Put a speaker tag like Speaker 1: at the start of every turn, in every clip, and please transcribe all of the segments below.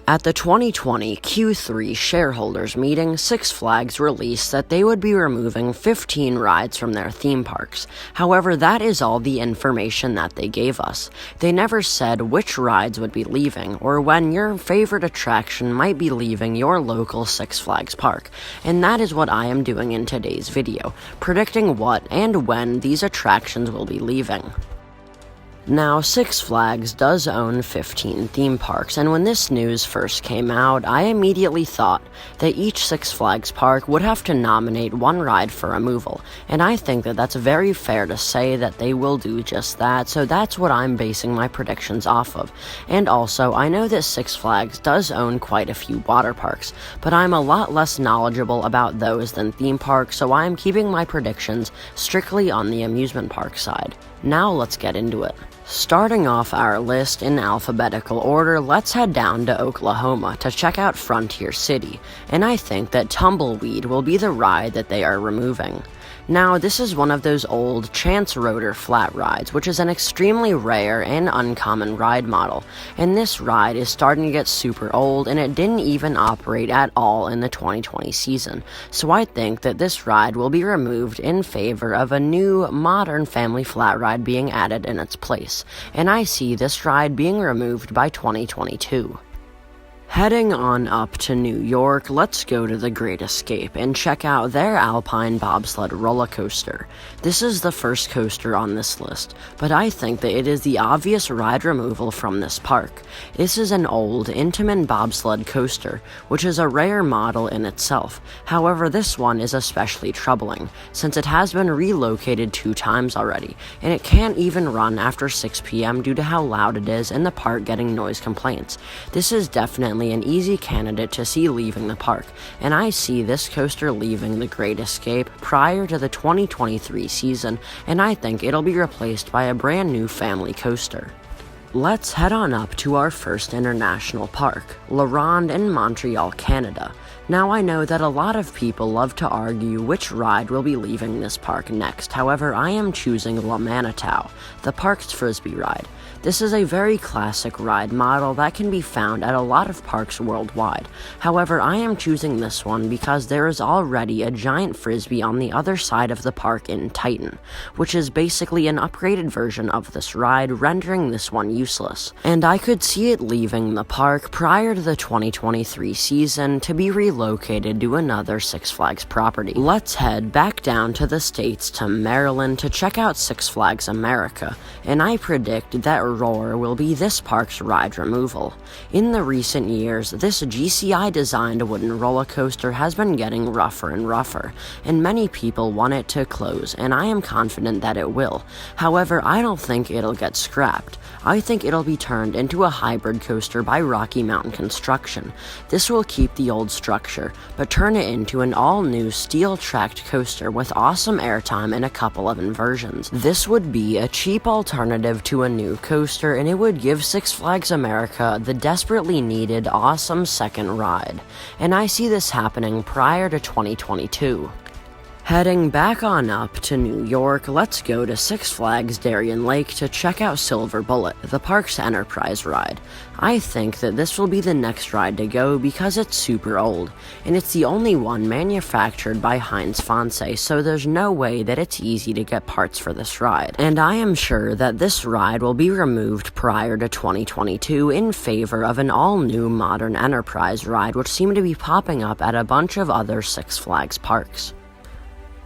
Speaker 1: At the 2020 Q3 Shareholders meeting, Six Flags released that they would be removing 15 rides from their theme parks. However, that is all the information that they gave us. They never said which rides would be leaving, or when your favorite attraction might be leaving your local Six Flags park. And that is what I am doing in today's video, predicting what and when these attractions will be leaving. Now, Six Flags does own 15 theme parks, and when this news first came out, I immediately thought that each Six Flags park would have to nominate one ride for removal, and I think that that's very fair to say that they will do just that, so that's what I'm basing my predictions off of. And also, I know that Six Flags does own quite a few water parks, but I'm a lot less knowledgeable about those than theme parks, so I am keeping my predictions strictly on the amusement park side. Now let's get into it. Starting off our list in alphabetical order, let's head down to Oklahoma to check out Frontier City, and I think that Tumbleweed will be the ride that they are removing. Now, this is one of those old Chance Rotor flat rides, which is an extremely rare and uncommon ride model, and this ride is starting to get super old, and it didn't even operate at all in the 2020 season, so I think that this ride will be removed in favor of a new, modern family flat ride being added in its place, and I see this ride being removed by 2022. Heading on up to New York, let's go to the Great Escape and check out their Alpine Bobsled roller coaster. This is the first coaster on this list, but I think that it is the obvious ride removal from this park. This is an old Intamin bobsled coaster, which is a rare model in itself. However, this one is especially troubling, since it has been relocated 2 times already, and it can't even run after 6 p.m. due to how loud it is and the park getting noise complaints. This is definitely an easy candidate to see leaving the park, and I see this coaster leaving the Great Escape prior to the 2023 season, and I think it'll be replaced by a brand new family coaster. Let's head on up to our first international park, La Ronde in Montreal, Canada. Now, I know that a lot of people love to argue which ride will be leaving this park next. However, I am choosing La Manitou, the park's frisbee ride. This is a very classic ride model that can be found at a lot of parks worldwide. However, I am choosing this one because there is already a giant frisbee on the other side of the park in Titan, which is basically an upgraded version of this ride, rendering this one useless. And I could see it leaving the park prior to the 2023 season to be relocated to another Six Flags property. Let's head back down to the States to Maryland to check out Six Flags America, and I predict that Roar will be this park's ride removal. In the recent years, this GCI-designed wooden roller coaster has been getting rougher and rougher, and many people want it to close, and I am confident that it will. However, I don't think it'll get scrapped. I think it'll be turned into a hybrid coaster by Rocky Mountain Construction. This will keep the old structure, but turn it into an all-new steel-tracked coaster with awesome airtime and a couple of inversions. This would be a cheap alternative to a new coaster, and it would give Six Flags America the desperately needed awesome second ride, and I see this happening prior to 2022. Heading back on up to New York, let's go to Six Flags Darien Lake to check out Silver Bullet, the park's Enterprise ride. I think that this will be the next ride to go because it's super old, and it's the only one manufactured by Heinz Fonse, so there's no way that it's easy to get parts for this ride. And I am sure that this ride will be removed prior to 2022 in favor of an all-new modern Enterprise ride, which seem to be popping up at a bunch of other Six Flags parks.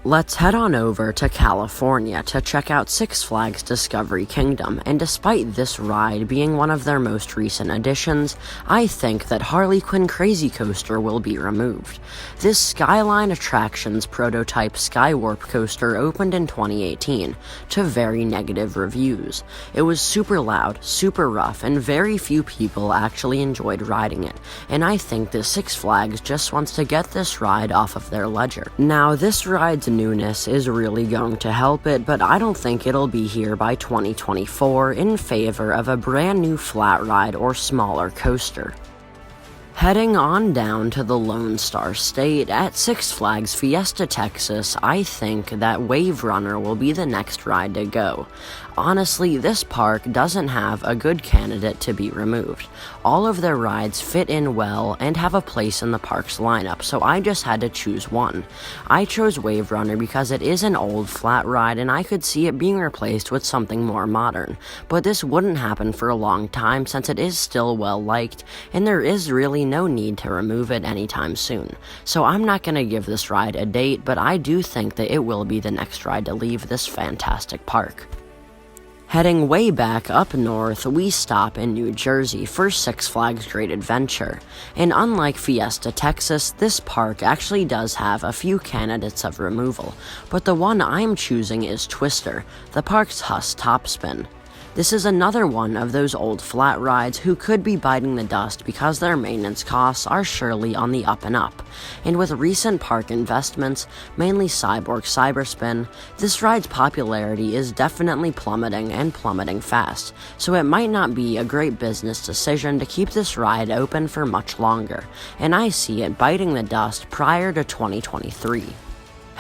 Speaker 1: Let's head on over to California to check out Six Flags Discovery Kingdom, and despite this ride being one of their most recent additions, I think that Harley Quinn Crazy Coaster will be removed. This Skyline Attractions prototype Skywarp coaster opened in 2018 to very negative reviews. It was super loud, super rough, and very few people actually enjoyed riding it, and I think that Six Flags just wants to get this ride off of their ledger. Now, this ride's newness is really going to help it, but I don't think it'll be here by 2024 in favor of a brand new flat ride or smaller coaster. Heading on down to the Lone Star State, at Six Flags Fiesta, Texas, I think that Wave Runner will be the next ride to go. Honestly, this park doesn't have a good candidate to be removed. All of their rides fit in well and have a place in the park's lineup, so I just had to choose one. I chose Wave Runner because it is an old flat ride and I could see it being replaced with something more modern. But this wouldn't happen for a long time since it is still well liked and there is really no need to remove it anytime soon. So I'm not going to give this ride a date, but I do think that it will be the next ride to leave this fantastic park. Heading way back up north, we stop in New Jersey for Six Flags Great Adventure. And unlike Fiesta, Texas, this park actually does have a few candidates of removal, but the one I'm choosing is Twister, the park's Huss Topspin. This is another one of those old flat rides who could be biting the dust because their maintenance costs are surely on the up and up. And with recent park investments, mainly Cyborg Cyberspin, this ride's popularity is definitely plummeting and plummeting fast, so it might not be a great business decision to keep this ride open for much longer, and I see it biting the dust prior to 2023.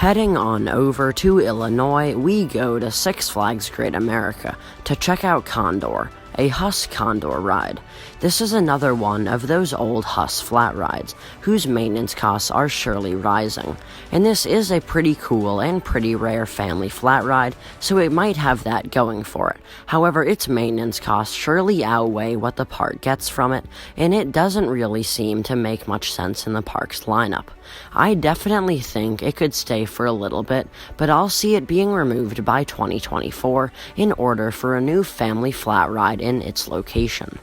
Speaker 1: Heading on over to Illinois, we go to Six Flags Great America to check out Condor, a Huss Condor ride. This is another one of those old Huss flat rides, whose maintenance costs are surely rising. And this is a pretty cool and pretty rare family flat ride, so it might have that going for it. However, its maintenance costs surely outweigh what the park gets from it, and it doesn't really seem to make much sense in the park's lineup. I definitely think it could stay for a little bit, but I'll see it being removed by 2024 in order for a new family flat ride in its location.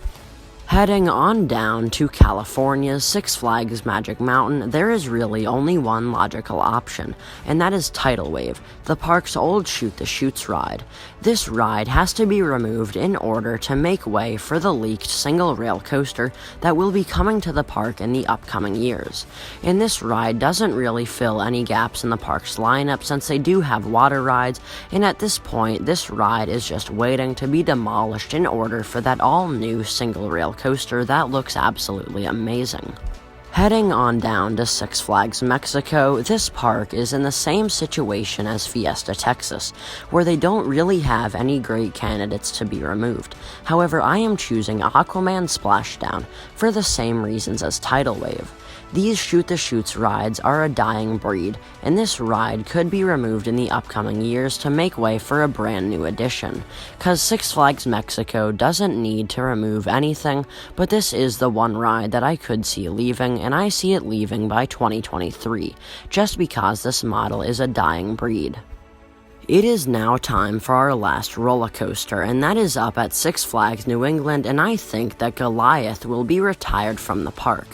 Speaker 1: Heading on down to California's Six Flags Magic Mountain, there is really only one logical option, and that is Tidal Wave, the park's old shoot-the-chutes ride. This ride has to be removed in order to make way for the leaked single-rail coaster that will be coming to the park in the upcoming years. And this ride doesn't really fill any gaps in the park's lineup since they do have water rides, and at this point, this ride is just waiting to be demolished in order for that all-new single-rail coaster that looks absolutely amazing. Heading on down to Six Flags Mexico, this park is in the same situation as Fiesta, Texas, where they don't really have any great candidates to be removed. However, I am choosing Aquaman Splashdown for the same reasons as Tidal Wave. These shoot-the-chutes rides are a dying breed, and this ride could be removed in the upcoming years to make way for a brand new addition, cause Six Flags Mexico doesn't need to remove anything, but this is the one ride that I could see leaving, and I see it leaving by 2023, just because this model is a dying breed. It is now time for our last roller coaster, and that is up at Six Flags New England, and I think that Goliath will be retired from the park.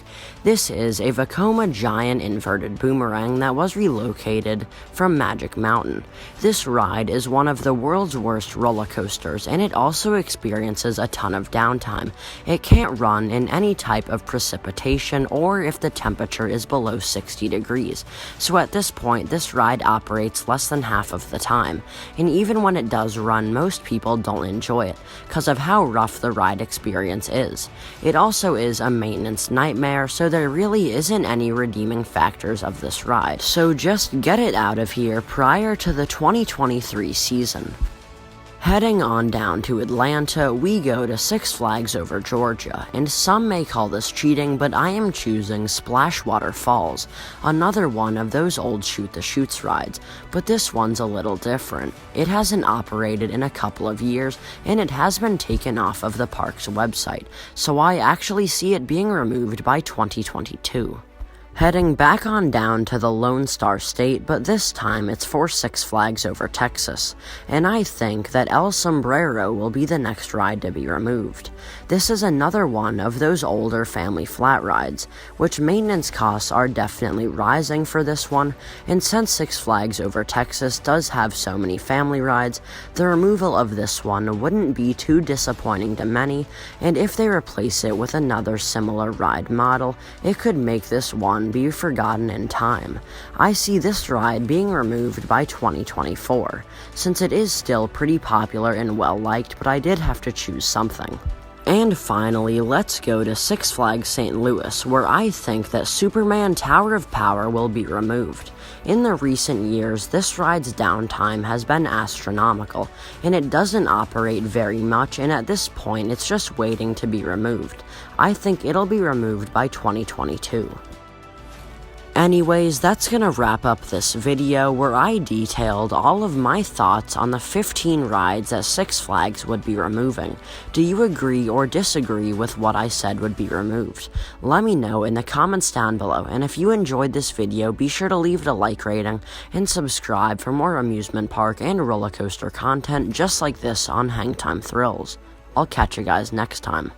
Speaker 1: This is a Vekoma giant inverted boomerang that was relocated from Magic Mountain. This ride is one of the world's worst roller coasters, and it also experiences a ton of downtime. It can't run in any type of precipitation or if the temperature is below 60 degrees. So at this point, this ride operates less than half of the time. And even when it does run, most people don't enjoy it because of how rough the ride experience is. It also is a maintenance nightmare, so there really isn't any redeeming factors of this ride, so just get it out of here prior to the 2023 season. Heading on down to Atlanta, we go to Six Flags Over Georgia, and some may call this cheating, but I am choosing Splashwater Falls, another one of those old shoot-the-chutes rides, but this one's a little different. It hasn't operated in a couple of years, and it has been taken off of the park's website, so I actually see it being removed by 2022. Heading back on down to the Lone Star State, but this time it's for Six Flags Over Texas, and I think that El Sombrero will be the next ride to be removed. This is another one of those older family flat rides, which maintenance costs are definitely rising for this one, and since Six Flags Over Texas does have so many family rides, the removal of this one wouldn't be too disappointing to many, and if they replace it with another similar ride model, it could make this one be forgotten in time. I see this ride being removed by 2024, since it is still pretty popular and well liked, but I did have to choose something. And finally, let's go to Six Flags St. Louis, where I think that Superman Tower of Power will be removed. In the recent years, this ride's downtime has been astronomical, and it doesn't operate very much, and at this point, it's just waiting to be removed. I think it'll be removed by 2022. Anyways, that's gonna wrap up this video where I detailed all of my thoughts on the 15 rides that Six Flags would be removing. Do you agree or disagree with what I said would be removed? Let me know in the comments down below, and if you enjoyed this video, be sure to leave it a like rating and subscribe for more amusement park and roller coaster content just like this on Hangtime Thrills. I'll catch you guys next time.